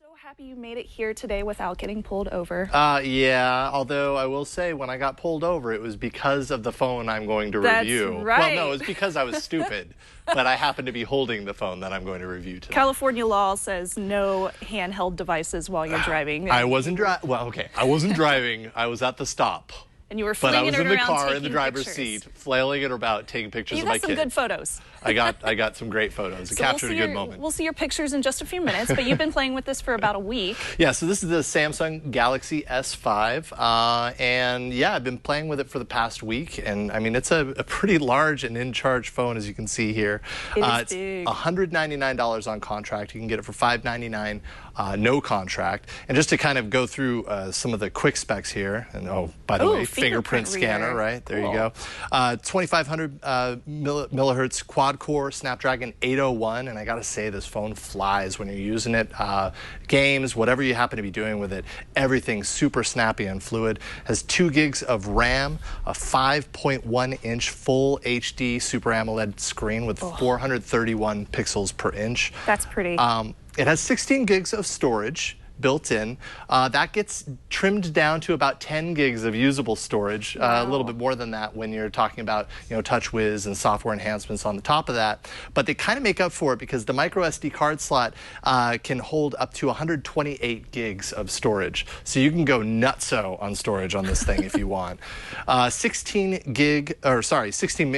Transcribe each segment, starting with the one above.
So happy you made it here today without getting pulled over. Yeah, although I will say when I got pulled over, it was because of the phone I'm going to That's review. right. Well, no, it was because I was stupid, but I happened to be holding the phone that I'm going to review today. California law says no handheld devices while you're driving. I wasn't driving. Well, okay, I wasn't driving. I was at the stop. And you were But I flinging was it in the around car in the taking driver's pictures. seat, flailing it about, taking pictures You of my got some kid. good photos. I got some great photos. It So captured a see good moment. We'll see your pictures in just a few minutes, but you've been playing with this for about a week. Yeah, so this is the Samsung Galaxy S5, and yeah, I've been playing with it for the past week, and I mean, it's a pretty large and in-charge phone, as you can see here. It's big. big. $199 on contract. You can get it for $599, no contract. And just to kind of go through some of the quick specs here, and oh, by the way, fingerprint scanner, right? There you go. 2500 millihertz quad-core Snapdragon 801, and I gotta say, this phone flies when you're using it. Games, whatever you happen to be doing with it, everything's super snappy and fluid. Has 2 gigs of RAM, a 5.1-inch full HD Super AMOLED screen with 431 pixels per inch. That's pretty. It has 16 gigs of storage built in. That gets trimmed down to about 10 gigs of usable storage, a little bit more than that when you're talking about, TouchWiz and software enhancements on the top of that. But they kind of make up for it because the micro SD card slot can hold up to 128 gigs of storage. So you can go nutso on storage on this thing if you want. 16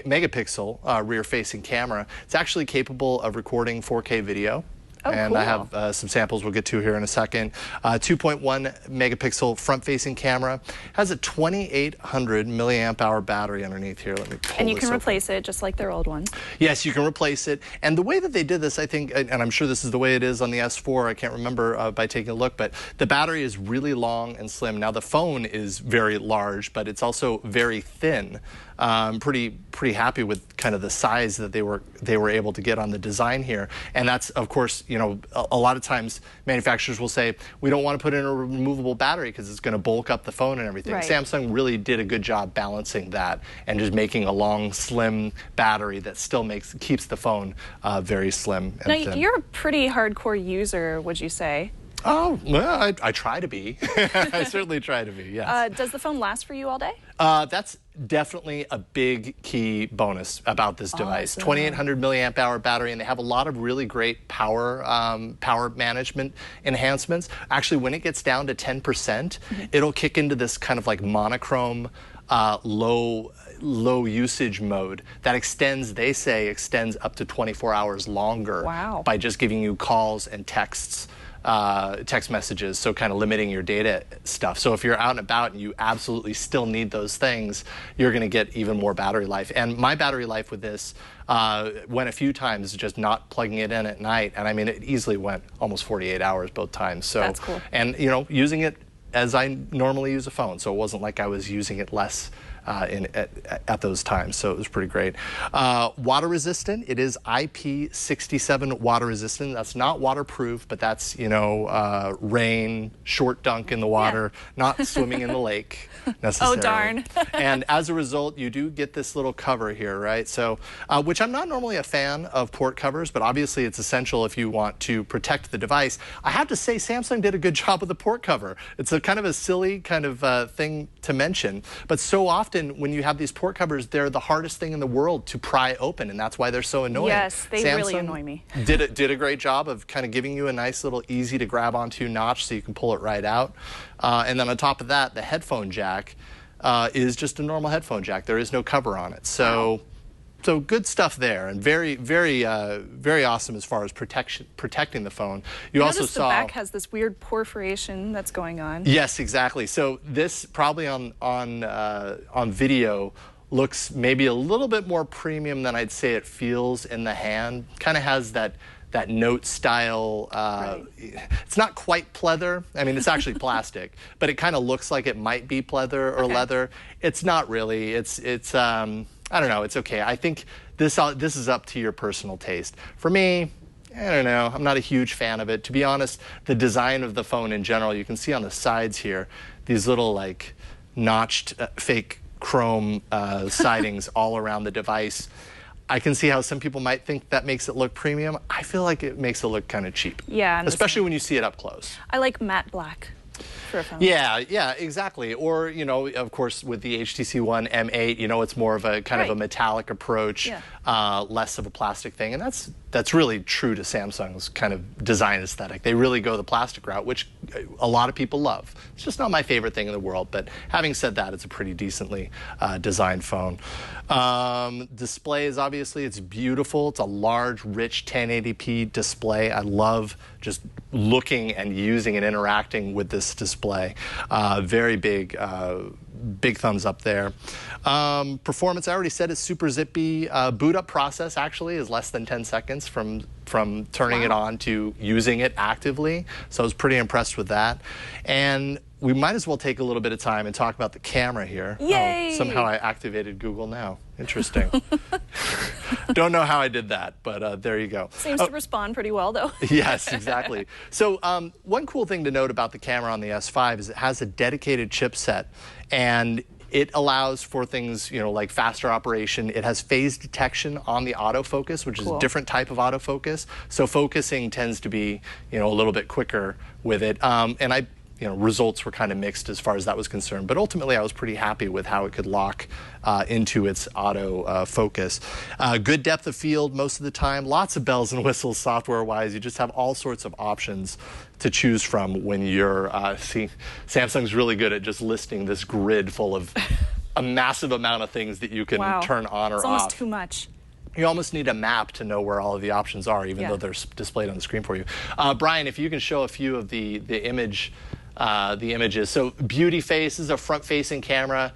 megapixel rear-facing camera. It's actually capable of recording 4K video. Oh, and cool. I have some samples we'll get to here in a second. 2.1 megapixel front-facing camera. Has a 2800 milliamp hour battery underneath here. Let me pull And you this can open. replace it just like their old ones. Yes, you can replace it. And the way that they did this, I think, and I'm sure this is the way it is on the S4, I can't remember by taking a look, but the battery is really long and slim. Now the phone is very large, but it's also very thin. I'm pretty happy with kind of the size that they were able to get on the design here. And that's, of course, a lot of times manufacturers will say, we don't want to put in a removable battery because it's going to bulk up the phone and everything. Right. Samsung really did a good job balancing that and just making a long, slim battery that still keeps the phone very slim and Now, thin. you're a pretty hardcore user, would you say? Oh, well, I try to be. I certainly try to be, yes. Does the phone last for you all day? That's definitely a big key bonus about this device. 2800 milliamp hour battery, and they have a lot of really great power management enhancements. Actually, when it gets down to 10%, it'll kick into this kind of like monochrome low usage mode that extends, they say, extends up to 24 hours longer. Wow. By just giving you calls and texts. Text messages, so kind of limiting your data stuff. So if you're out and about and you absolutely still need those things, you're going to get even more battery life. And my battery life with this went a few times just not plugging it in at night, and I mean it easily went almost 48 hours both times. So that's cool. And using it as I normally use a phone, so it wasn't like I was using it less at those times, so it was pretty great. Water resistant, it is IP67 water resistant. That's not waterproof, but that's, rain, short dunk in the water, not swimming in the lake necessarily. Oh, darn. And as a result, you do get this little cover here, right? So, which I'm not normally a fan of port covers, but obviously it's essential if you want to protect the device. I have to say, Samsung did a good job with the port cover. It's a kind of a silly kind of thing to mention, but so often when you have these port covers, they're the hardest thing in the world to pry open, and that's why they're so annoying. Yes, they Samsung really annoy me. did a great job of kind of giving you a nice little easy to grab onto notch so you can pull it right out. And then on top of that, the headphone jack is just a normal headphone jack. There is no cover on it. So. Wow. So good stuff there, and very awesome as far as protecting the phone. You also saw the back has this weird perforation that's going on. Yes, exactly. So this probably on video looks maybe a little bit more premium than I'd say it feels in the hand. Kind of has that note style. Right. It's not quite pleather. I mean, it's actually plastic, but it kind of looks like it might be pleather or leather. It's not really. It's I don't know. It's okay. I think this is up to your personal taste. For me, I don't know. I'm not a huge fan of it. To be honest, the design of the phone in general, you can see on the sides here, these little like notched fake chrome sidings all around the device. I can see how some people might think that makes it look premium. I feel like it makes it look kind of cheap. Yeah. Especially when you see it up close. I like matte black for a phone. Yeah, yeah, exactly. Or, you know, of course, with the HTC One M8, you know, it's more of a kind of a metallic approach, less of a plastic thing. And that's really true to Samsung's kind of design aesthetic. They really go the plastic route, which a lot of people love. It's just not my favorite thing in the world. But having said that, it's a pretty decently designed phone. Displays, obviously, it's beautiful. It's a large, rich 1080p display. I love just looking and using and interacting with this display. Very big, big thumbs up there. Performance, I already said, is super zippy. Boot up process actually is less than 10 seconds from turning it on to using it actively. So I was pretty impressed with that. And we might as well take a little bit of time and talk about the camera here. Yay! Oh, somehow I activated Google Now. Interesting. Don't know how I did that, but there you go. Seems to respond pretty well, though. Yes, exactly. So one cool thing to note about the camera on the S5 is it has a dedicated chipset, and it allows for things, you know, like faster operation. It has phase detection on the autofocus, which is a different type of autofocus. So focusing tends to be, you know, a little bit quicker with it. And you know, results were kind of mixed as far as that was concerned. But ultimately, I was pretty happy with how it could lock into its auto focus. Good depth of field most of the time. Lots of bells and whistles software-wise. You just have all sorts of options to choose from when you're, see, Samsung's really good at just listing this grid full of a massive amount of things that you can turn on or off. It's almost too much. You almost need a map to know where all of the options are, even though they're displayed on the screen for you. Brian, if you can show a few of the images. So Beauty Face is a front-facing camera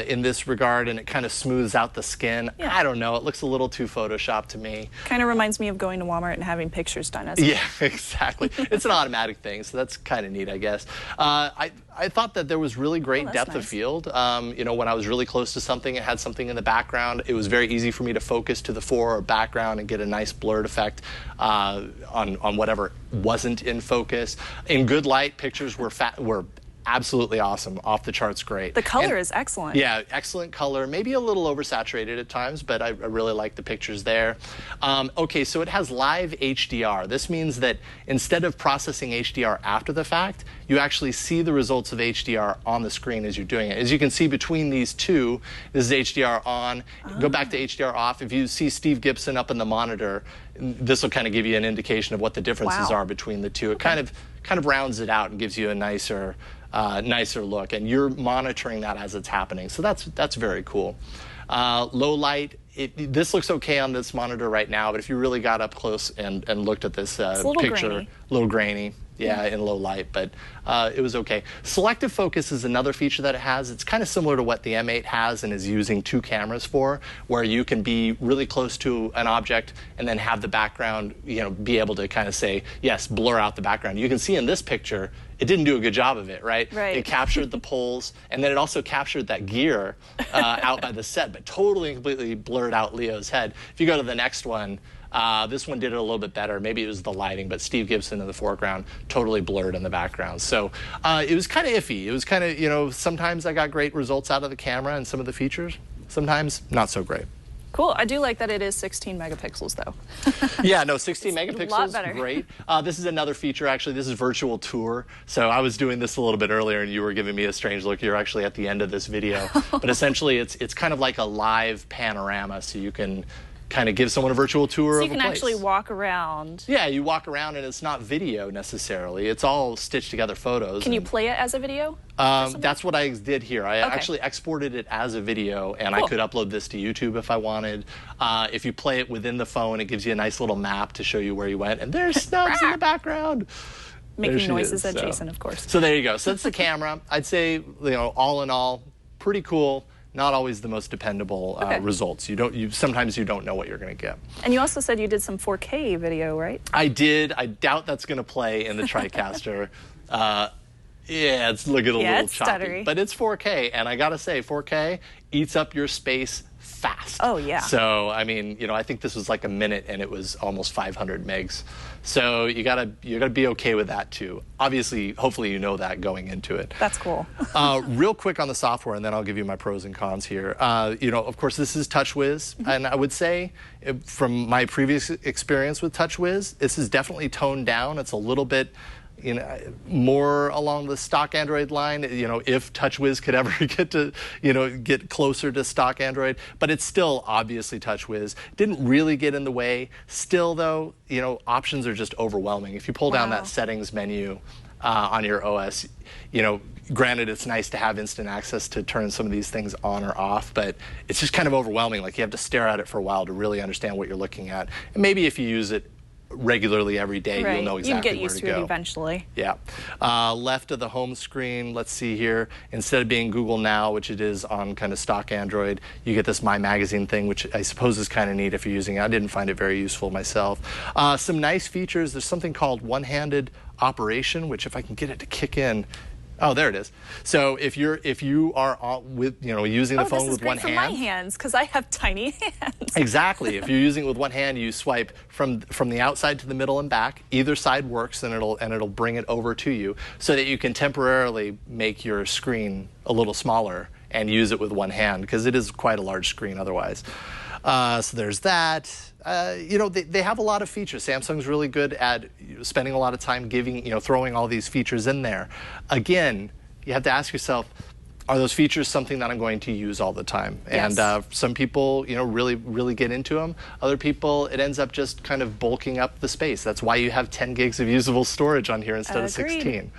in this regard, and it kind of smooths out the skin. I don't know. It looks a little too Photoshopped to me. Kind of reminds me of going to Walmart and having pictures done. Yeah, exactly. It's an automatic thing, so that's kind of neat, I guess. I thought that there was really great depth of field. You know, when I was really close to something, it had something in the background. It was very easy for me to focus to the fore or background and get a nice blurred effect on whatever wasn't in focus. In good light, pictures were absolutely awesome, off the charts great. The color is excellent. Yeah, excellent color. Maybe a little oversaturated at times, but I really like the pictures there. Okay, so it has live HDR. This means that instead of processing HDR after the fact, you actually see the results of HDR on the screen as you're doing it. As you can see between these two, this is HDR on. Go back to HDR off. If you see Steve Gibson up in the monitor, this will kind of give you an indication of what the differences are between the two. It kind of rounds it out and gives you a nicer look, and you're monitoring that as it's happening. So that's very cool. Low light, this looks okay on this monitor right now, but if you really got up close and looked at this picture, a little grainy. Yeah, in low light, but it was okay. Selective focus is another feature that it has. It's kind of similar to what the M8 has and is using 2 cameras for, where you can be really close to an object and then have the background, you know, be able to kind of say, yes, blur out the background. You can see in this picture, it didn't do a good job of it, right? It captured the poles, and then it also captured that gear out by the set, but totally and completely blurred out Leo's head. If you go to the next one, this one did it a little bit better. Maybe it was the lighting, but Steve Gibson in the foreground, totally blurred in the background. So it was kind of iffy. It was kind of, you know, sometimes I got great results out of the camera and some of the features. Sometimes not so great. Cool. I do like that it is 16 megapixels, though. Yeah, no, 16 megapixels, a lot better. Great. This is another feature, actually. This is virtual tour. So I was doing this a little bit earlier, and you were giving me a strange look. You're actually at the end of this video. But essentially, it's kind of like a live panorama, so you can kind of give someone a virtual tour of a place. So you can actually walk around. Yeah, you walk around, and it's not video necessarily. It's all stitched together photos. Can you play it as a video? That's what I did here. I actually exported it as a video, and I could upload this to YouTube if I wanted. If you play it within the phone, it gives you a nice little map to show you where you went. And there's Snubs in the background. Making noises at Jason, of course. So there you go. So that's the camera. I'd say, you know, all in all, pretty cool. Not always the most dependable results. Sometimes you don't know what you're going to get. And you also said you did some 4K video, right? I did. I doubt that's going to play in the TriCaster. Yeah, it's looking a little choppy, stuttery. but it's 4K, and I gotta say, 4K eats up your space fast. Oh, yeah. So, I mean, you know, I think this was like a minute and it was almost 500 megs. So you gotta be okay with that too. Obviously, hopefully you know that going into it. That's cool. Real quick on the software, and then I'll give you my pros and cons here. You know, of course, this is TouchWiz, and I would say from my previous experience with TouchWiz, this is definitely toned down. It's a little bit, you know, more along the stock Android line, you know, if TouchWiz could ever get to, you know, get closer to stock Android, but it's still obviously TouchWiz. Didn't really get in the way. Still though, you know, options are just overwhelming. If you pull down that settings menu on your OS, you know, granted it's nice to have instant access to turn some of these things on or off, but it's just kind of overwhelming. Like you have to stare at it for a while to really understand what you're looking at. And maybe if you use it regularly every day, you'll know exactly where to go. You can get used to it eventually. Yeah. Left of the home screen, let's see here, instead of being Google Now, which it is on kind of stock Android, you get this My Magazine thing, which I suppose is kind of neat if you're using it. I didn't find it very useful myself. Some nice features. There's something called one-handed operation, which if I can get it to kick in, oh, there it is. So if you are with, you know, using the phone with one hand. This is great for my hands because I have tiny hands. Exactly. If you're using it with one hand, you swipe from the outside to the middle and back. Either side works, and it'll bring it over to you so that you can temporarily make your screen a little smaller and use it with one hand because it is quite a large screen otherwise. So there's that. You know, they have a lot of features. Samsung's really good at spending a lot of time throwing all these features in there. Again, you have to ask yourself, are those features something that I'm going to use all the time? Yes. And some people, you know, really get into them. Other people, it ends up just kind of bulking up the space. That's why you have 10 gigs of usable storage on here instead of 16.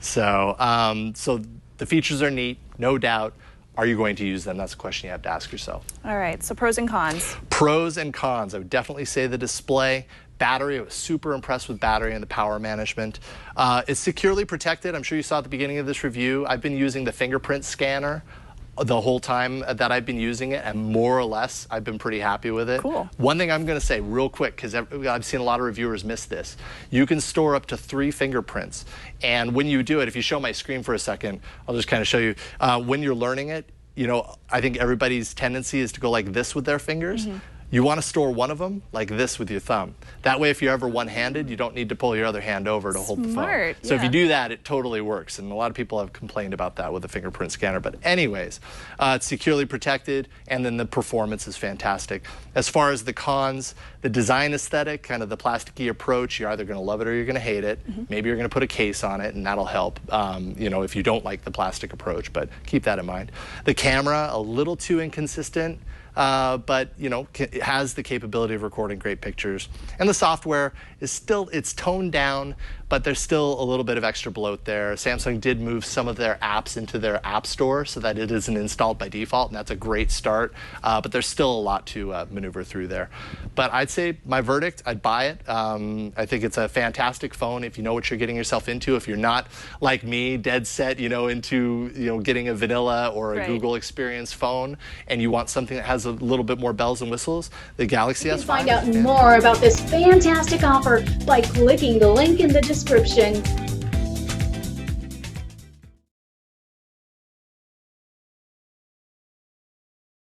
So, so the features are neat, no doubt. Are you going to use them? That's a question you have to ask yourself. All right, so pros and cons. Pros and cons. I would definitely say the display. Battery, I was super impressed with battery and the power management. It's securely protected. I'm sure you saw at the beginning of this review. I've been using the fingerprint scanner the whole time that I've been using it, and more or less, I've been pretty happy with it. Cool. One thing I'm going to say real quick, because I've seen a lot of reviewers miss this. You can store up to 3 fingerprints, and when you do it, if you show my screen for a second, I'll just kind of show you. When you're learning it, you know, I think everybody's tendency is to go like this with their fingers. You want to store one of them like this with your thumb. That way, if you're ever one-handed, you don't need to pull your other hand over to hold the phone. So if you do that, it totally works. And a lot of people have complained about that with the fingerprint scanner. But anyways, it's securely protected, and then the performance is fantastic. As far as the cons, the design aesthetic, kind of the plasticky approach, you're either going to love it or you're going to hate it. Maybe you're going to put a case on it, and that'll help, you know, if you don't like the plastic approach. But keep that in mind. The camera, a little too inconsistent. But, you know, it has the capability of recording great pictures. And the software is still, it's toned down, but there's still a little bit of extra bloat there. Samsung did move some of their apps into their app store so that it isn't installed by default, and that's a great start. But there's still a lot to maneuver through there. But I'd say my verdict, I'd buy it. I think it's a fantastic phone if you know what you're getting yourself into. If you're not, like me, dead set, you know, into, you know, getting a vanilla or a Google Experience phone, and you want something that has a little bit more bells and whistles, the Galaxy S5. You can find out more about this fantastic offer by clicking the link in the description.